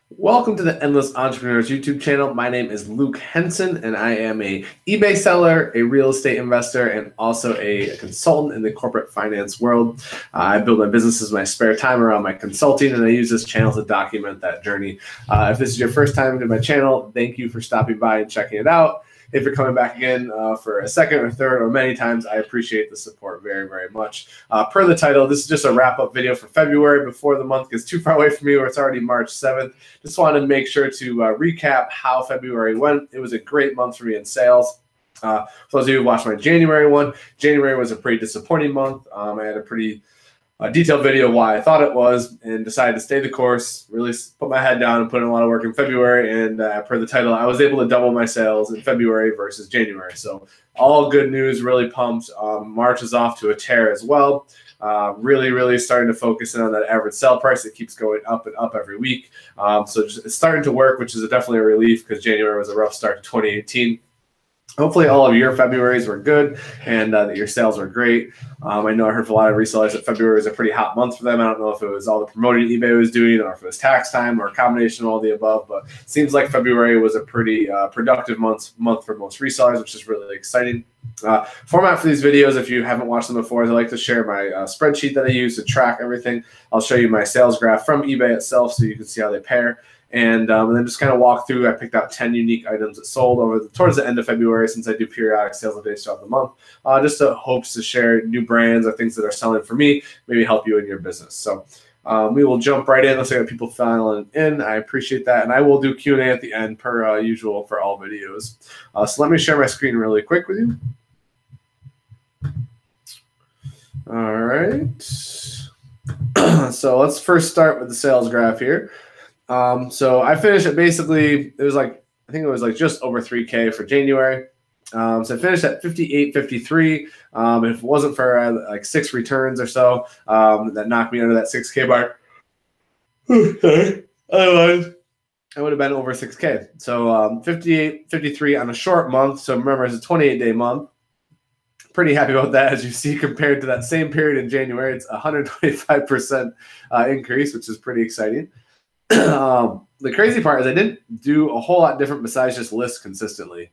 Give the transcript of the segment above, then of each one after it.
Welcome to the Endless Entrepreneurs YouTube channel. My name is Luke Henson, and I am a eBay seller, a real estate investor, and also a consultant in the corporate finance world. I build my businesses in my spare time around my consulting, and I use this channel to document that journey. If this is your first time to my channel, thank you for stopping by and checking it out. If you're coming back again for a second or third or many times, I appreciate the support very, very much. Per the title, this is just a wrap-up video for February before the month gets too far away from me, where it's already March 7th. Just wanted to make sure to recap how February went. It was a great month for me in sales. For those of you who watched my January one, January was a pretty disappointing month. I had a pretty detailed video of why I thought it was, and decided to stay the course, really put my head down and put in a lot of work in February. And per the title, I was able to double my sales in February versus January. So all good news, really pumped. March is off to a tear as well. Really starting to focus in on that average sell price. It keeps going up and up every week. So it's starting to work, which is definitely a relief because January was a rough start to 2018. Hopefully all of your Februarys were good and that your sales were great. I know I heard from a lot of resellers that February was a pretty hot month for them. I don't know if it was all the promoting eBay was doing or if it was tax time or a combination of all the above, but it seems like February was a pretty productive month for most resellers, which is really exciting. Format for these videos, if you haven't watched them before, I like to share my spreadsheet that I use to track everything. I'll show you my sales graph from eBay itself so you can see how they pair. And then just kind of walk through. I picked out 10 unique items that sold towards the end of February, since I do periodic sales updates throughout the month, just to hopes to share new brands or things that are selling for me, maybe help you in your business. So we will jump right in. Let's see people filing in. I appreciate that, and I will do Q&A at the end per usual for all videos. So let me share my screen really quick with you. All right. So let's first start with the sales graph here. So I finished at basically, it was like, I think it was like just over 3K for January. So I finished at 58.53. If it wasn't for like 6 returns or so, that knocked me under that 6K mark. Okay. Otherwise, I would have been over 6K. So 58.53 on a short month. So remember, it's a 28-day month. Pretty happy about that. As you see, compared to that same period in January, it's 125% increase, which is pretty exciting. The crazy part is I didn't do a whole lot different besides just list consistently,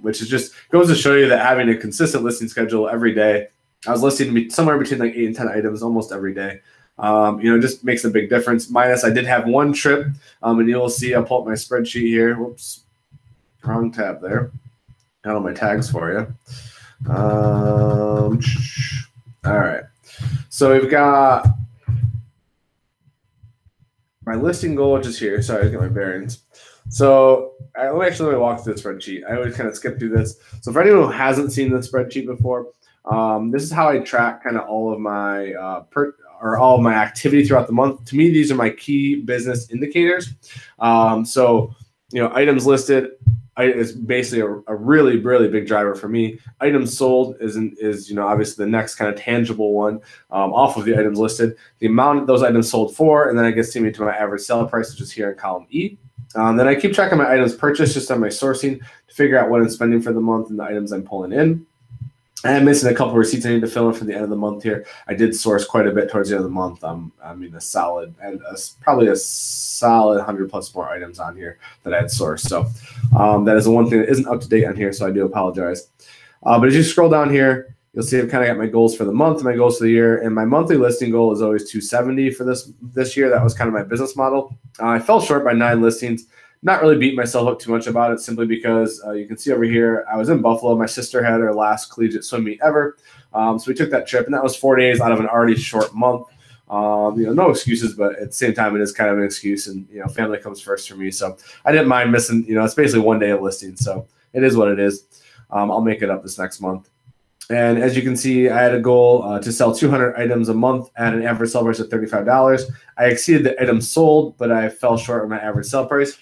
which is just goes to show you that having a consistent listing schedule every day. I was listing somewhere between like 8 and 10 items almost every day. Just makes a big difference. Minus I did have one trip, and you'll see, I'll pull up my spreadsheet here. Whoops, wrong tab there. Got all my tags for you. All right, so we've got my listing goal, which is here. Sorry, I get my bearings. So let me walk through the spreadsheet. I always kind of skip through this. So for anyone who hasn't seen the spreadsheet before, this is how I track kind of all of my all of my activity throughout the month. To me, these are my key business indicators. So items listed is basically a really big driver for me. Items sold is obviously the next kind of tangible one off of the items listed. The amount those items sold for, and then I gets me to my average sell price, which is here in column E. Then I keep track of my items purchased just on my sourcing to figure out what I'm spending for the month and the items I'm pulling in. I'm missing a couple of receipts I need to fill in for the end of the month here. I did source quite a bit towards the end of the month. I mean, probably a solid 100 plus more items on here that I had sourced. So that is the one thing that isn't up to date on here, so I do apologize. But as you scroll down here, you'll see I've kind of got my goals for the month and my goals for the year. And my monthly listing goal is always 270 for this year. That was kind of my business model. I fell short by 9 listings. Not really beating myself up too much about it, simply because you can see over here, I was in Buffalo. My sister had her last collegiate swim meet ever. So we took that trip, and that was 4 days out of an already short month. No excuses, but at the same time, it is kind of an excuse, and family comes first for me. So I didn't mind missing, it's basically 1 day of listing. So it is what it is. I'll make it up this next month. And as you can see, I had a goal to sell 200 items a month at an average sell price of $35. I exceeded the items sold, but I fell short of my average sell price.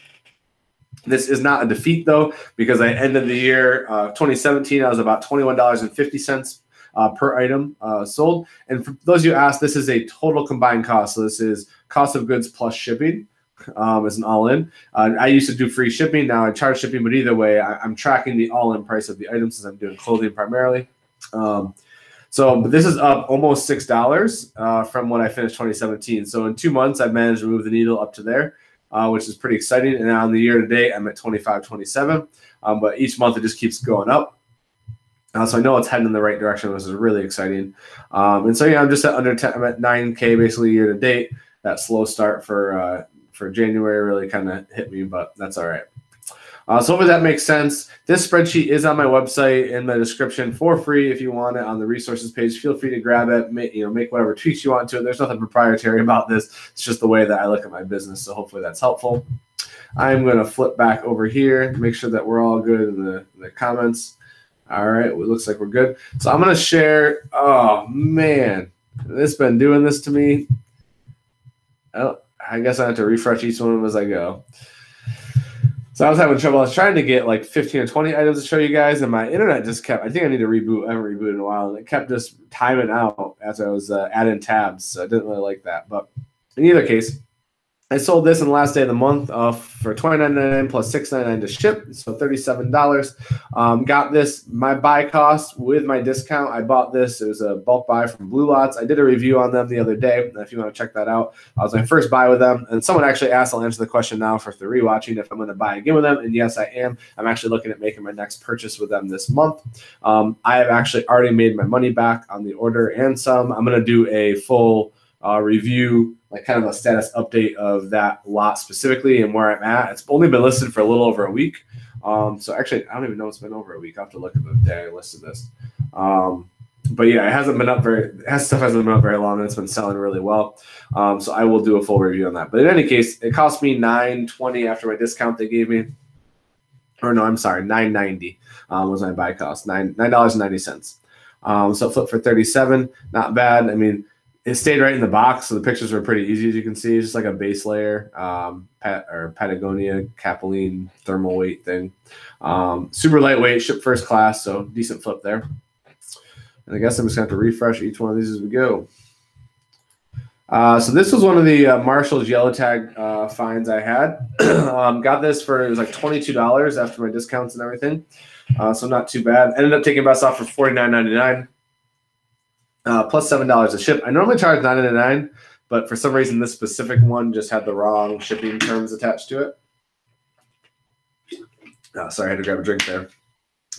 This is not a defeat, though, because I ended the year 2017, I was about $21.50 per item sold. And for those of you who asked, this is a total combined cost. So this is cost of goods plus shipping as an all-in. I used to do free shipping. Now I charge shipping, but either way, I'm tracking the all-in price of the items since I'm doing clothing primarily. But this is up almost $6 from when I finished 2017. So in 2 months, I've managed to move the needle up to there. which is pretty exciting. And on the year to date, I'm at 25.27. But each month it just keeps going up. So I know it's heading in the right direction, which is really exciting. And so yeah, I'm just at under 10. I'm at 9K basically year to date. That slow start for January really kind of hit me, but that's all right. So hopefully that makes sense. This spreadsheet is on my website in the description for free. If you want it on the resources page, feel free to grab it. Make whatever tweaks you want to it. There's nothing proprietary about this. It's just the way that I look at my business. So hopefully that's helpful. I'm going to flip back over here, make sure that we're all good in the comments. All right, well, it looks like we're good. So I'm going to share. Oh man, this been doing this to me. Oh, I guess I have to refresh each one of them as I go. So I was having trouble. I was trying to get like 15 or 20 items to show you guys, and my internet just kept, I think I need to reboot. I haven't rebooted in a while, and it kept just timing out as I was adding tabs. So I didn't really like that. But in either case, I sold this on the last day of the month for $29.99 plus $6.99 to ship, so $37. Got this, my buy cost with my discount. I bought this. It was a bulk buy from Blue Lots. I did a review on them the other day, if you want to check that out. I was my first buy with them, and someone actually asked, I'll answer the question now for if they're rewatching, if I'm going to buy again with them, and yes, I am. I'm actually looking at making my next purchase with them this month. I have actually already made my money back on the order and some. I'm going to do a full review, like kind of a status update of that lot specifically and where I'm at. It's only been listed for a little over a week. So actually, I don't even know it's been over a week. I'll have to look at the day I listed this. But yeah, it hasn't been up stuff hasn't been up very long, and it's been selling really well. So I will do a full review on that. But in any case, it cost me $9.20 after my discount they gave me. Or no, I'm sorry, $9.90 was my buy cost. $9.90. So flip for 37, not bad. I mean, it stayed right in the box, so the pictures were pretty easy, as you can see. It's just like a base layer, Patagonia Capilene thermal weight thing. Super lightweight, shipped first class, so decent flip there. And I guess I'm just going to have to refresh each one of these as we go. So this was one of the Marshall's yellow tag finds I had. Got this for, it was like $22 after my discounts and everything. So not too bad. Ended up taking best off for $49.99. Plus $7 to ship. I normally charge $9.99, but for some reason this specific one just had the wrong shipping terms attached to it. Sorry, I had to grab a drink there.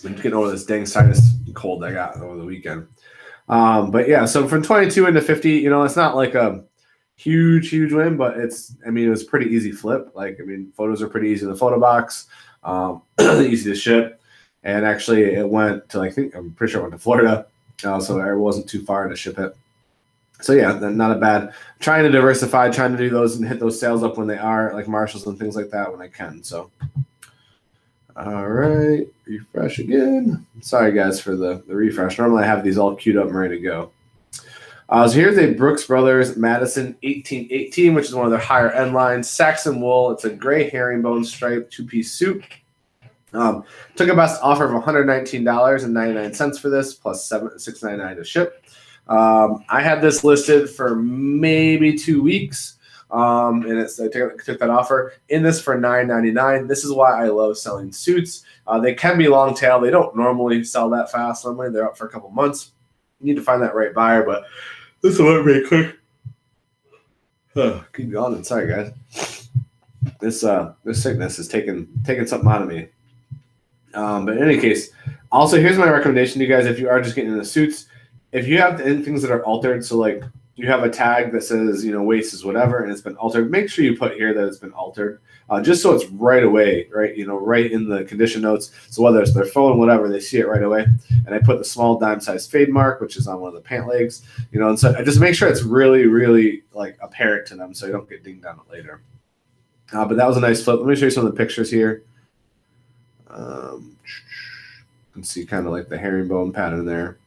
I'm getting over this dang sinus cold I got over the weekend. But yeah, so from 22 into 50, it's not like a huge win, but it was a pretty easy flip. Photos are pretty easy in the photo box, easy to ship. And actually it went to, I'm pretty sure it went to Florida. So it wasn't too far to ship it. So yeah, not a bad. Trying to diversify, trying to do those and hit those sales up when they are, like Marshalls and things like that when I can. So, all right, refresh again. Sorry guys for the refresh. Normally I have these all queued up and ready to go. So here's a Brooks Brothers Madison 1818, which is one of their higher end lines. Saxon wool. It's a gray herringbone stripe 2-piece suit. Took a best offer of $119.99 for this, plus $6.99 to ship. I had this listed for maybe 2 weeks, and I took that offer in this for $9.99. This is why I love selling suits. They can be long tail. They don't normally sell that fast. Normally they're up for a couple months. You need to find that right buyer, but this will work very quick. Keep going. Sorry, guys. This sickness is taking something out of me. But in any case, also here's my recommendation to you guys if you are just getting into suits. If you have things that are altered, so like you have a tag that says, waist is whatever, and it's been altered, make sure you put here that it's been altered, just so it's right away, right? Right in the condition notes. So whether it's their phone, whatever, they see it right away. And I put the small dime size fade mark, which is on one of the pant legs, and so I just make sure it's really, really apparent to them so you don't get dinged on it later. But that was a nice flip. Let me show you some of the pictures here. You can see kind of the herringbone pattern there.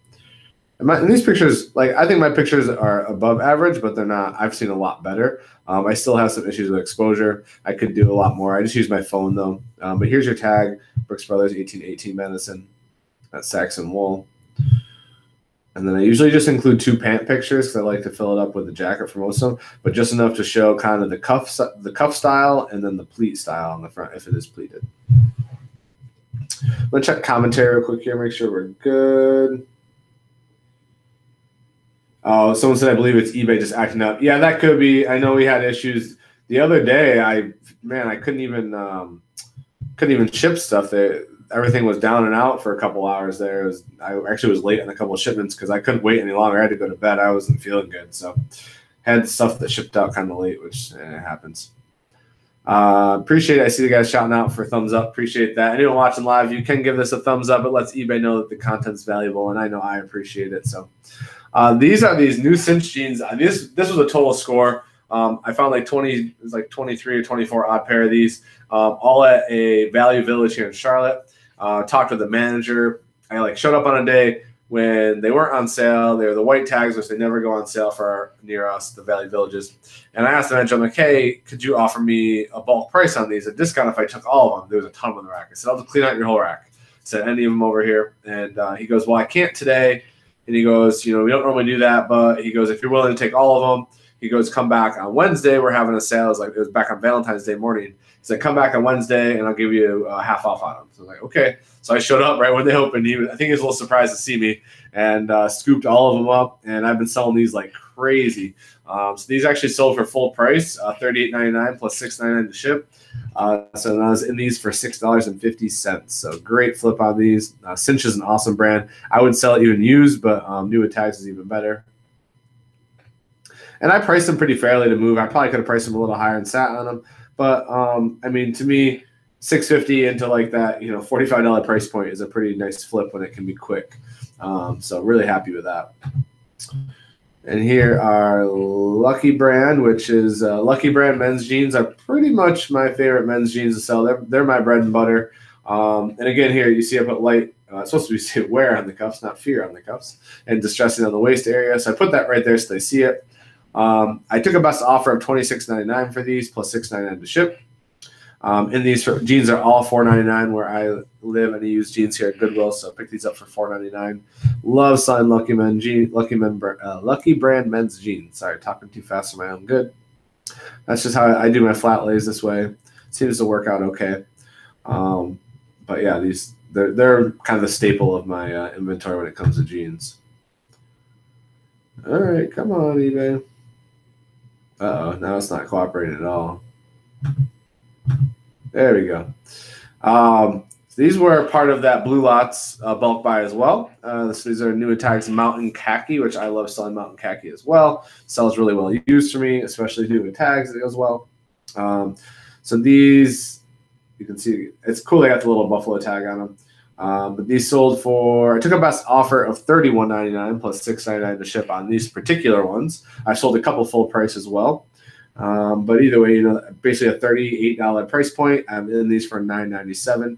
And these pictures, I think my pictures are above average, but they're not. I've seen a lot better. I still have some issues with exposure. I could do a lot more. I just use my phone though. But here's your tag, Brooks Brothers 1818 Madison. That's Saxon wool. And then I usually just include 2 pant pictures because I like to fill it up with the jacket for most of them, but just enough to show kind of the cuff style and then the pleat style on the front if it is pleated. Let's check commentary real quick here, make sure we're good. Oh, someone said I believe it's eBay just acting up. Yeah, that could be. I know we had issues the other day, I couldn't even ship stuff. Everything was down and out for a couple hours there. I actually was late on a couple of shipments because I couldn't wait any longer. I had to go to bed. I wasn't feeling good, so had stuff that shipped out kind of late, which happens. Appreciate it. I see the guys shouting out for thumbs up. Appreciate that. Anyone watching live, you can give this a thumbs up. It lets eBay know that the content's valuable, and I know I appreciate it. So these are these new cinch jeans. This was a total score. I found like 23 or 24 odd pair of these, all at a Value Village here in Charlotte. Talked with the manager. I showed up on a day when they weren't on sale. They were the white tags, which they never go on sale for near us, the Value Villages. And I asked the manager, I'm like, hey, could you offer me a bulk price on these, a discount if I took all of them? There was a ton of them in the rack. I said, I'll just clean out your whole rack. I said, any of them over here? And he goes, well, I can't today. And he goes, we don't normally do that, but he goes, if you're willing to take all of them, he goes, come back on Wednesday. We're having a sale. It was back on Valentine's Day morning. He said, come back on Wednesday, and I'll give you half off on them. So I was like, okay. So I showed up right when they opened. I think he was a little surprised to see me, and scooped all of them up. And I've been selling these like crazy. So these actually sold for full price, $38.99 plus $6.99 to ship. So I was in these for $6.50. So great flip on these. Cinch is an awesome brand. I would sell it even used, but new with tags is even better. And I priced them pretty fairly to move. I probably could have priced them a little higher and sat on them. But, to me, $6.50 into like that, $45 price point is a pretty nice flip when it can be quick. So really happy with that. And here are Lucky Brand, which is Lucky Brand men's jeans are pretty much my favorite men's jeans to sell. They're my bread and butter. And again, here you see I put light. It's supposed to be say wear on the cuffs, not fear on the cuffs, and distressing on the waist area. So I put that right there so they see it. I took a best offer of $26.99 for these plus $6.99 to ship. And these jeans are all $4.99 where I live, and I use jeans here at Goodwill, so I picked these up for $4.99. Love selling Lucky Brand men's jeans. Sorry, talking too fast for my own good. That's just how I do my flat lays this way. Seems to work out okay. But yeah, they're kind of the staple of my inventory when it comes to jeans. All right, come on, eBay. Uh-oh, now it's not cooperating at all. There we go. These were part of that Blue Lots bulk buy as well. These are new tags Mountain Khaki, which I love selling Mountain Khaki as well. Sells really well used for me, especially new tags as well. So these, you can see, it's cool they got the little buffalo tag on them. But these sold for, I took a best offer of $31.99 plus $6.99 to ship on these particular ones. I sold a couple full price as well. But either way, basically a $38 price point. I'm in these for $9.97.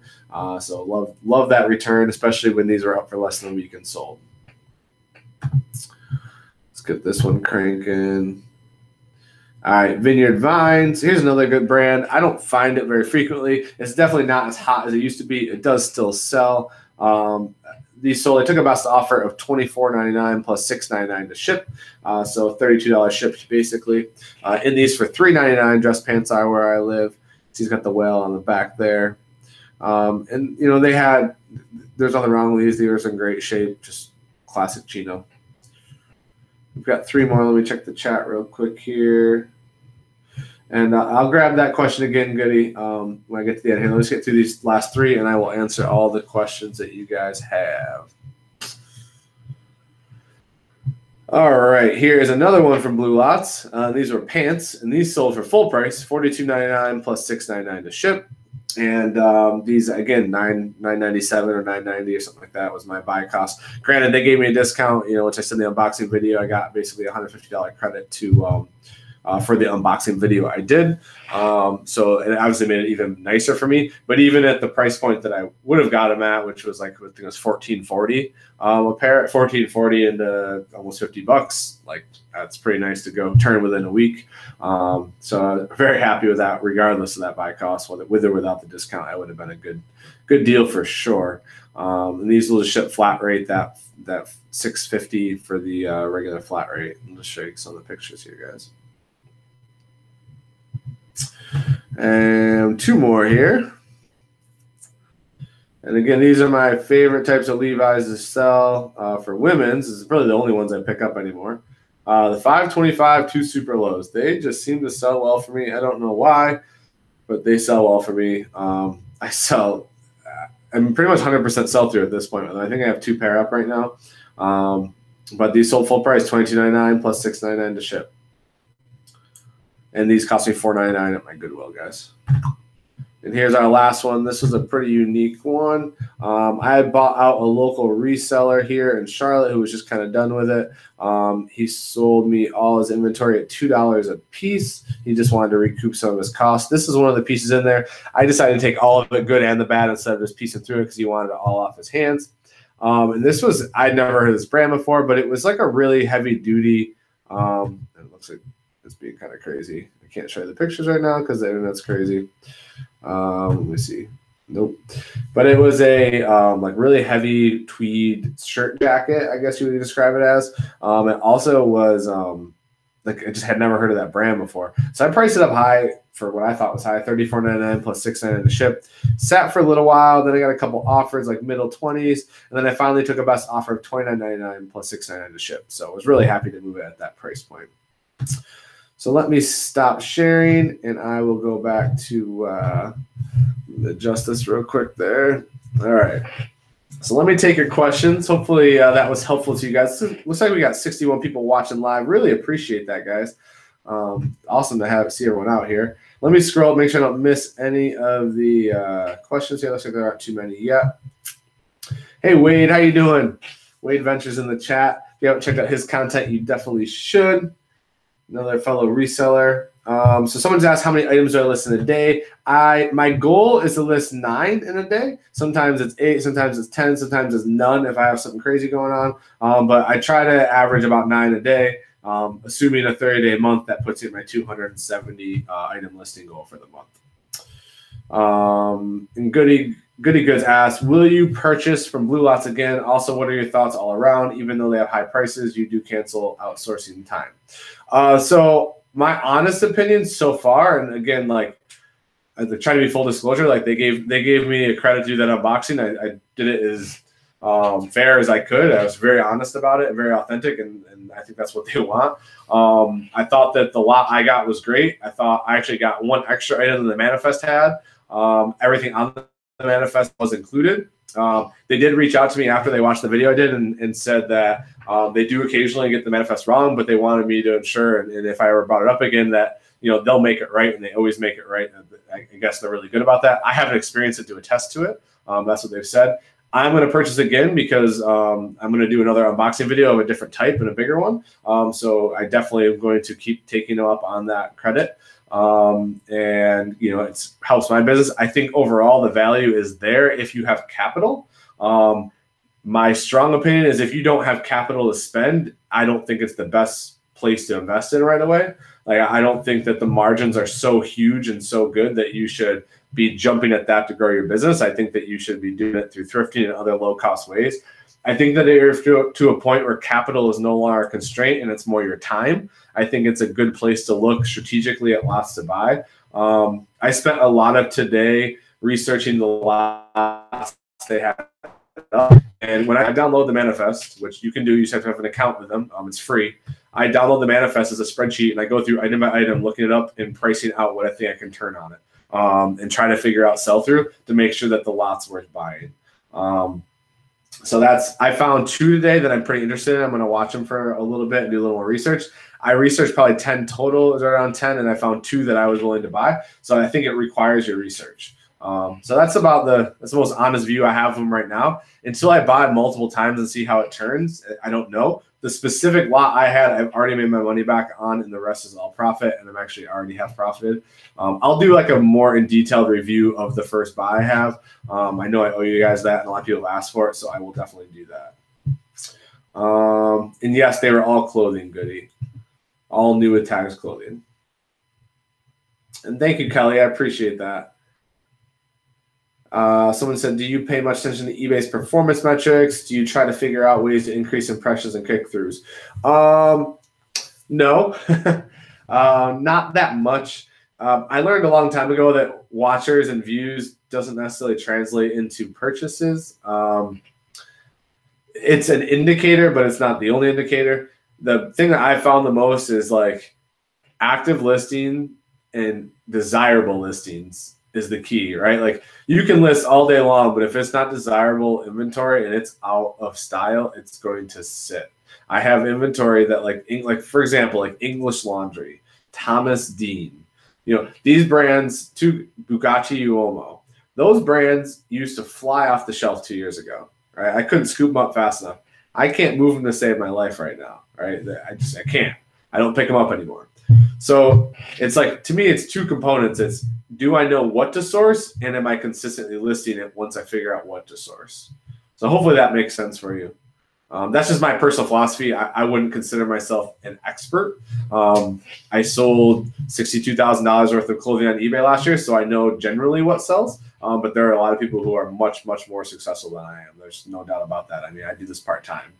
So love that return, especially when these were up for less than a week and sold. Let's get this one cranking. All right, Vineyard Vines. Here's another good brand. I don't find it very frequently. It's definitely not as hot as it used to be. It does still sell. These sold. I took a best offer of $24.99 plus $6.99 to ship. So $32 shipped basically. In these for $3.99. Dress pants are where I live. He's got the whale on the back there. And there's nothing wrong with these. These are in great shape. Just classic chino. We've got three more. Let me check the chat real quick here. And I'll grab that question again, Goody, when I get to the end here. Let's get through these last three, and I will answer all the questions that you guys have. All right, here is another one from Blue Lots. These were pants, and these sold for full price, $42.99 plus $6.99 to ship. And these, again, $9.97 or $9.90 or something like that was my buy cost. Granted, they gave me a discount, which I said in the unboxing video. I got basically a $150 credit to for the unboxing video I did. So it obviously made it even nicer for me. But even at the price point that I would have got them at, which was like, I think it was $14.40 a pair, at $14.40 into almost $50, like that's pretty nice to go turn within a week. So I'm very happy with that, regardless of that buy cost. With or without the discount, it would have been a good deal for sure. And these will just ship flat rate, that $6.50 for the regular flat rate. I'll just show you some of the pictures here, guys. And two more here. And again, these are my favorite types of Levi's to sell for women's. This is probably the only ones I pick up anymore. The 525, two super lows. They just seem to sell well for me. I don't know why, but they sell well for me. I sell. I'm pretty much 100% sell through at this point. I think I have 2 pair up right now. But these sold full price, $22.99 plus $6.99 to ship. And these cost me $4.99 at my Goodwill, guys. And here's our last one. This was a pretty unique one. I had bought out a local reseller here in Charlotte who was just kind of done with it. He sold me all his inventory at $2 a piece. He just wanted to recoup some of his costs. This is one of the pieces in there. I decided to take all of the good and the bad instead of just piecing through it because he wanted it all off his hands. And this was, I'd never heard of this brand before, but it was like a really heavy duty. It looks like it's being kind of crazy. I can't show you the pictures right now because the internet's crazy. Let me see. Nope. But it was a like really heavy tweed shirt jacket, I guess you would describe it as. It also was like I just had never heard of that brand before. So I priced it up high for what I thought was high, $34.99 plus $6.99 to ship. Sat for a little while, then I got a couple offers like middle 20s, and then I finally took a best offer of $29.99 plus $6.99 to ship. So I was really happy to move it at that price point. So let me stop sharing, and I will go back to adjust this real quick there. All right. So let me take your questions. Hopefully that was helpful to you guys. Looks like we got 61 people watching live. Really appreciate that, guys. Awesome to see everyone out here. Let me scroll, make sure I don't miss any of the questions here. Looks like there aren't too many yet. Hey, Wade, how you doing? Wade Ventures in the chat. If you haven't checked out his content, you definitely should. Another fellow reseller. So someone's asked how many items do I list in a day. My goal is to list 9 in a day. Sometimes it's 8, sometimes it's 10, sometimes it's none if I have something crazy going on. But I try to average about 9 a day. Assuming a 30-day month, that puts it in my 270 item listing goal for the month. And Goody Goods asked, will you purchase from Blue Lots again? Also, what are your thoughts all around? Even though they have high prices, you do cancel outsourcing time. So my honest opinion so far, and again, like I try to be full disclosure, like they gave me a credit to do that unboxing. I did it as fair as I could. I was very honest about it, very authentic, and I think that's what they want. I thought that the lot I got was great. I thought I actually got one extra item than the manifest had. Everything on the manifest was included. They did reach out to me after they watched the video I did and said that they do occasionally get the manifest wrong, but they wanted me to ensure, and if I ever brought it up again, that they'll make it right, and they always make it right. I guess they're really good about that. I haven't experienced it to attest to it. That's what they've said. I'm going to purchase again because I'm going to do another unboxing video of a different type and a bigger one. So I definitely am going to keep taking them up on that credit. And it helps my business. I think overall the value is there if you have capital. My strong opinion is if you don't have capital to spend, I don't think it's the best place to invest in right away. Like I don't think that the margins are so huge and so good that you should be jumping at that to grow your business. I think that you should be doing it through thrifting and other low-cost ways. I think that if you're to a point where capital is no longer a constraint and it's more your time, I think it's a good place to look strategically at lots to buy. I spent a lot of today researching the lots they have. And when I download the manifest, which you can do, you just have to have an account with them. It's free. I download the manifest as a spreadsheet, and I go through item by item, looking it up and pricing out what I think I can turn on it, and try to figure out sell-through to make sure that the lot's worth buying. So I found 2 today that I'm pretty interested in. I'm going to watch them for a little bit and do a little more research. I researched probably 10 total, it was around 10, and I found 2 that I was willing to buy. So I think it requires your research. So that's the most honest view I have of them right now. Until I buy it multiple times and see how it turns, I don't know. The specific lot I had, I've already made my money back on, and the rest is all profit, and I'm actually already have profited. I'll do like a more in detailed review of the first buy I have. I know I owe you guys that, and a lot of people have asked for it, so I will definitely do that. And yes, they were all clothing, Goody. All new with tags clothing. And thank you, Kelly. I appreciate that. Someone said, do you pay much attention to eBay's performance metrics? Do you try to figure out ways to increase impressions and click-throughs? No, not that much. I learned a long time ago that watchers and views doesn't necessarily translate into purchases. It's an indicator, but it's not the only indicator. the thing that I found the most is like active listing and desirable listings is the key, right? Like you can list all day long, but if it's not desirable inventory and it's out of style, it's going to sit. I have inventory that like for example, like English Laundry, Thomas Dean, these brands, to Bugatti Uomo, those brands used to fly off the shelf 2 years ago, right? I couldn't scoop them up fast enough. I can't move them to save my life right now, right? I can't. I don't pick them up anymore. So it's like, to me, it's two components. It's, do I know what to source, and am I consistently listing it once I figure out what to source? So hopefully that makes sense for you. That's just my personal philosophy. I wouldn't consider myself an expert. I sold $62,000 worth of clothing on eBay last year, so I know generally what sells. But there are a lot of people who are much, much more successful than I am. There's no doubt about that. I mean, I do this part-time.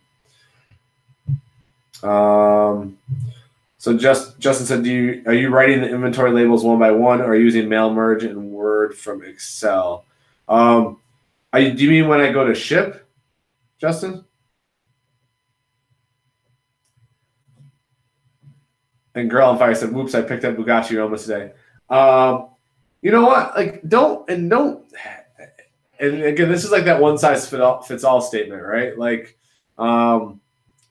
So Justin said, are you writing the inventory labels one by one, or using mail merge and Word from Excel? Do you mean when I go to ship, Justin? And Girl on Fire said, "Whoops, I picked up Bugatti almost today." You know what? Like, don't. And again, this is like that one size fits all statement, right? Like,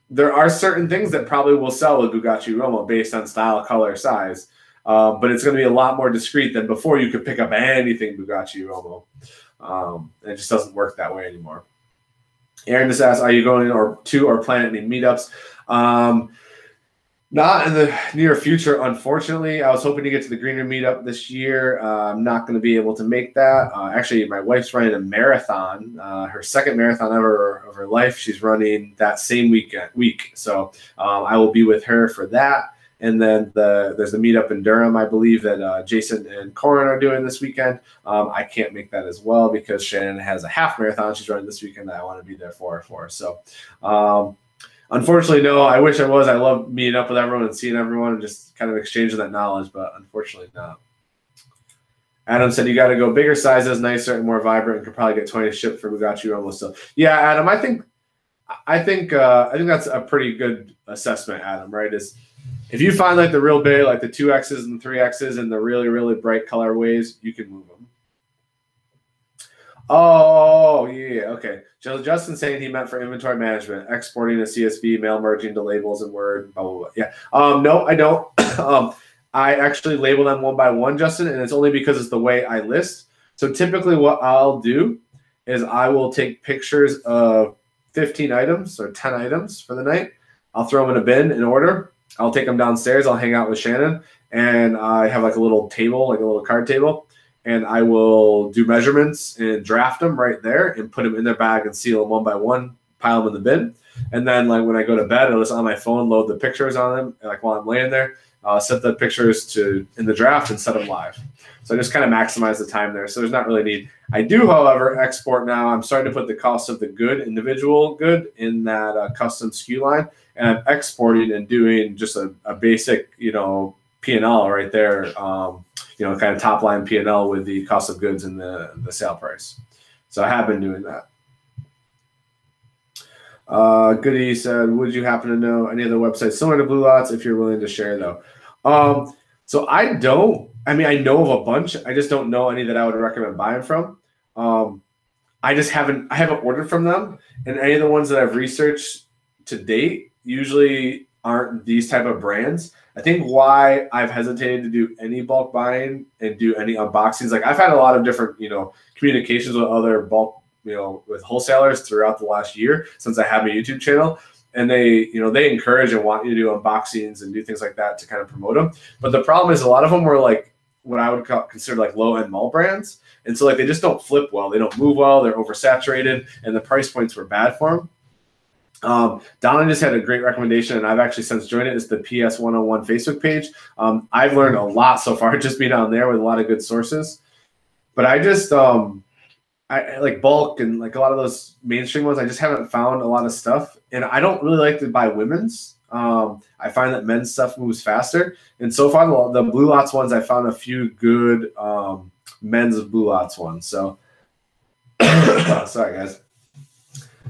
there are certain things that probably will sell with Bugatti Uomo based on style, color, size, but it's going to be a lot more discreet than before. You could pick up anything Bugatti Uomo. It just doesn't work that way anymore. Aaron just asked, "Are you going to or planning any meetups?" Not in the near future, unfortunately. I was hoping to get to the Greener meetup this year. I'm not going to be able to make that. Actually, my wife's running a marathon, her second marathon ever of her life. She's running that same week. So I will be with her for that. And then there's a meetup in Durham, I believe, that Jason and Corin are doing this weekend. I can't make that as well because Shannon has a half marathon she's running this weekend that I want to be there for. So unfortunately, no. I wish I was. I love meeting up with everyone and seeing everyone and just kind of exchanging that knowledge, but unfortunately not. Adam said, "You got to go bigger sizes, nicer and more vibrant, and could probably get 20 shipped for Bugatti Uomo still." Yeah, Adam, I think that's a pretty good assessment, Adam, right? Is if you find like the real big, like the 2Xs and 3Xs and the really, really bright colorways, you can move them. Oh, yeah, okay. Justin saying he meant for inventory management, exporting to CSV, mail merging to labels and Word, blah, blah, blah. Yeah. No, I don't. I actually label them one by one, Justin, and it's only because it's the way I list. So typically what I'll do is I will take pictures of 15 items or 10 items for the night. I'll throw them in a bin in order. I'll take them downstairs. I'll hang out with Shannon, and I have like a little table, like a little card table. And I will do measurements and draft them right there and put them in their bag and seal them one by one, pile them in the bin. And then like when I go to bed, I'll just on my phone load the pictures on them. Like while I'm laying there, set the pictures in the draft and set them live. So I just kind of maximize the time there. So there's not really need. I do, however, export now. I'm starting to put the cost of the individual good in that custom SKU line. And I'm exporting and doing just a basic, P&L right there. Kind of top line P&L with the cost of goods and the sale price. So I have been doing that. Goody said, "Would you happen to know any other websites similar to Blue Lots if you're willing to share, though?" So I don't. I mean, I know of a bunch. I just don't know any that I would recommend buying from. I haven't ordered from them, and any of the ones that I've researched to date usually aren't these type of brands. I think why I've hesitated to do any bulk buying and do any unboxings, like I've had a lot of different, communications with other bulk, with wholesalers throughout the last year since I have my YouTube channel. And they encourage and want you to do unboxings and do things like that to kind of promote them. But the problem is a lot of them were like what I would consider like low-end mall brands. And so like they just don't flip well. They don't move well. They're oversaturated. And the price points were bad for them. Donna just had a great recommendation, and I've actually since joined it. It's the PS 101 Facebook page. I've learned a lot so far just being on there with a lot of good sources. But I just I like bulk and like a lot of those mainstream ones. I just haven't found a lot of stuff, and I don't really like to buy women's. I find that men's stuff moves faster, and so far the Blue Lots ones, I found a few good men's Blue Lots ones. So sorry guys.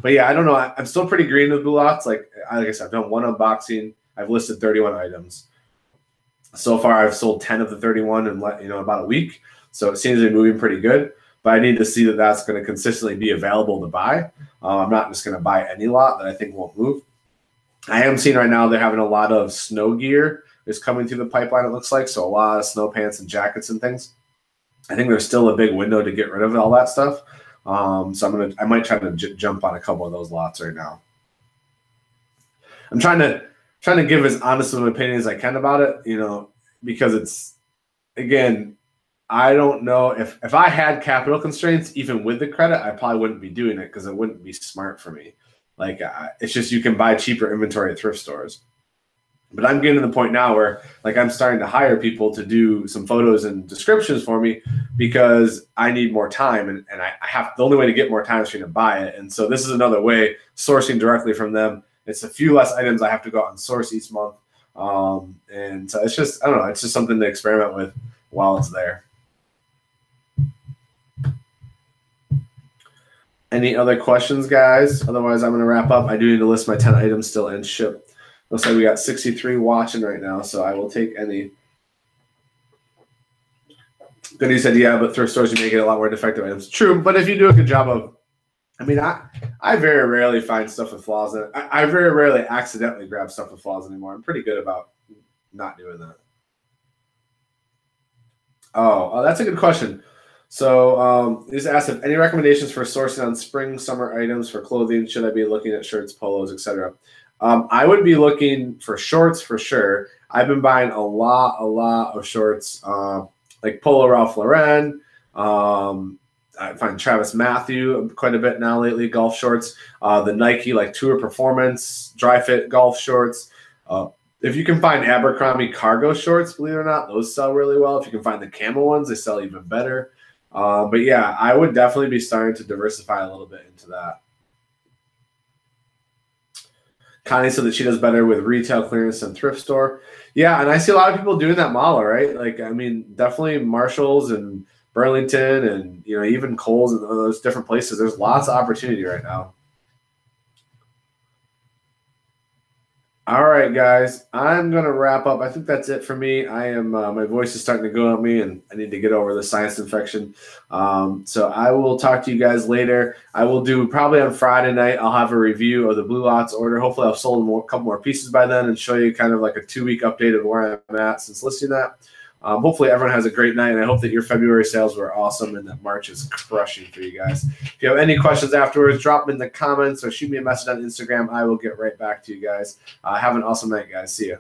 But yeah, I don't know. I'm still pretty green with blue lots. Like I said, I've done one unboxing. I've listed 31 items. So far, I've sold 10 of the 31 in about a week. So it seems to be moving pretty good. But I need to see that that's going to consistently be available to buy. I'm not just going to buy any lot that I think won't move. I am seeing right now they're having a lot of snow gear is coming through the pipeline, it looks like. So a lot of snow pants and jackets and things. I think there's still a big window to get rid of all that stuff. So I might try to jump on a couple of those lots right now. I'm trying to give as honest of an opinion as I can about it, because it's, again, I don't know if I had capital constraints, even with the credit, I probably wouldn't be doing it because it wouldn't be smart for me. Like it's just you can buy cheaper inventory at thrift stores. But I'm getting to the point now where like I'm starting to hire people to do some photos and descriptions for me because I need more time, and I have the only way to get more time is for me to buy it. And so this is another way, sourcing directly from them. It's a few less items I have to go out and source each month. And so it's just, I don't know, it's just something to experiment with while it's there. Any other questions, guys? Otherwise, I'm going to wrap up. I do need to list my 10 items still and ship. Looks like we got 63 watching right now, so I will take any. Goody said, yeah, but thrift stores, you may get a lot more defective items. True, but if you do a good job of, I very rarely find stuff with flaws in it. I very rarely accidentally grab stuff with flaws anymore. I'm pretty good about not doing that. Oh, that's a good question. So just asked if any recommendations for sourcing on spring, summer items for clothing. Should I be looking at shirts, polos, etc.? I would be looking for shorts for sure. I've been buying a lot of shorts, like Polo Ralph Lauren. I find Travis Matthew quite a bit now lately, golf shorts. The Nike like Tour Performance, dry fit golf shorts. If you can find Abercrombie cargo shorts, believe it or not, those sell really well. If you can find the camo ones, they sell even better. But yeah, I would definitely be starting to diversify a little bit into that. Connie said that she does better with retail clearance than thrift store. Yeah, and I see a lot of people doing that model, right? Like, I mean, definitely Marshalls and Burlington and, even Kohl's and those different places. There's lots of opportunity right now. All right, guys, I'm going to wrap up. I think that's it for me. I am my voice is starting to go on me, and I need to get over the sinus infection. So I will talk to you guys later. I will do probably on Friday night. I'll have a review of the Blue Lots order. Hopefully I've sold a couple more pieces by then and show you kind of like a 2-week update of where I'm at since listing that. Hopefully everyone has a great night, and I hope that your February sales were awesome and that March is crushing for you guys. If you have any questions afterwards, drop them in the comments or shoot me a message on Instagram. I will get right back to you guys. Have an awesome night, guys. See you.